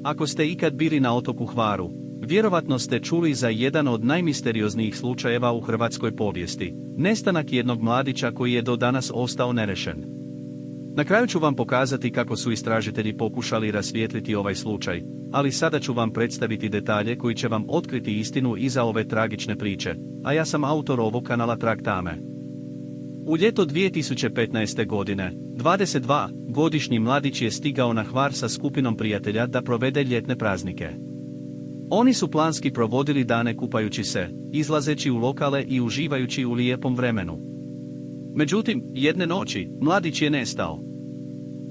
Ako ste ikad bili na otoku Hvaru, vjerovatno ste čuli za jedan od najmisterioznijih slučajeva u hrvatskoj povijesti, nestanak jednog mladića koji je do danas ostao nerešen. Na kraju ću vam pokazati kako su istražitelji pokušali rasvijetliti ovaj slučaj, ali sada ću vam predstaviti detalje koji će vam otkriti istinu iza ove tragične priče, a ja sam autor ovog kanala Trag tame. U ljeto 2015. godine, 22-godišnji mladić je stigao na Hvar sa skupinom prijatelja da provede ljetne praznike. Oni su planski provodili dane kupajući se, izlazeći u lokale i uživajući u lijepom vremenu. Međutim, jedne noći, mladić je nestao.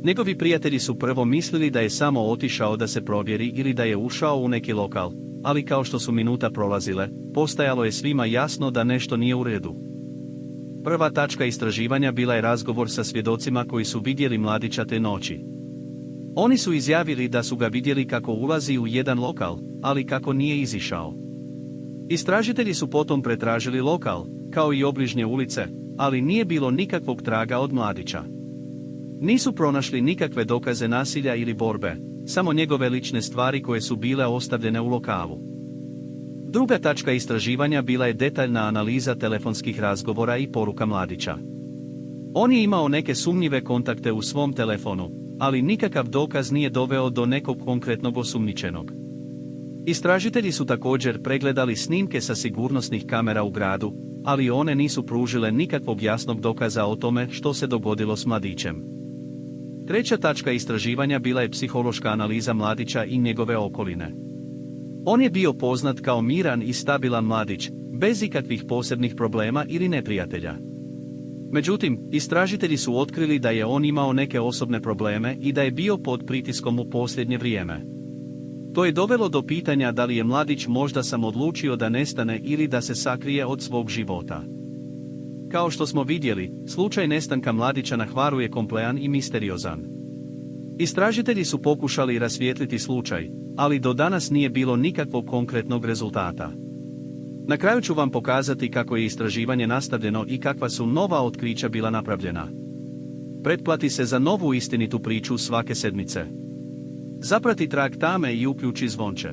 Njegovi prijatelji su prvo mislili da je samo otišao da se provjeri ili da je ušao u neki lokal, ali kao što su minuta prolazile, postajalo je svima jasno da nešto nije u redu. Prva tačka istraživanja bila je razgovor sa svjedocima koji su vidjeli mladića te noći. Oni su izjavili da su ga vidjeli kako ulazi u jedan lokal, ali kako nije izišao. Istražitelji su potom pretražili lokal, kao i obližnje ulice, ali nije bilo nikakvog traga od mladića. Nisu pronašli nikakve dokaze nasilja ili borbe, samo njegove lične stvari koje su bile ostavljene u lokalu. Druga tačka istraživanja bila je detaljna analiza telefonskih razgovora i poruka mladića. On je imao neke sumnjive kontakte u svom telefonu, ali nikakav dokaz nije doveo do nekog konkretnog osumnjičenog. Istražitelji su također pregledali snimke sa sigurnosnih kamera u gradu, ali one nisu pružile nikakvog jasnog dokaza o tome što se dogodilo s mladićem. Treća tačka istraživanja bila je psihološka analiza mladića i njegove okoline. On je bio poznat kao miran i stabilan mladić, bez ikakvih posebnih problema ili neprijatelja. Međutim, istražitelji su otkrili da je on imao neke osobne probleme i da je bio pod pritiskom u posljednje vrijeme. To je dovelo do pitanja da li je mladić možda sam odlučio da nestane ili da se sakrije od svog života. Kao što smo vidjeli, slučaj nestanka mladića na Hvaru je kompleksan i misteriozan. Istražitelji su pokušali rasvijetliti slučaj, ali do danas nije bilo nikakvog konkretnog rezultata. Na kraju ću vam pokazati kako je istraživanje nastavljeno i kakva su nova otkrića bila napravljena. Pretplati se za novu istinitu priču svake sedmice. Zaprati Trag tame i uključi zvonče.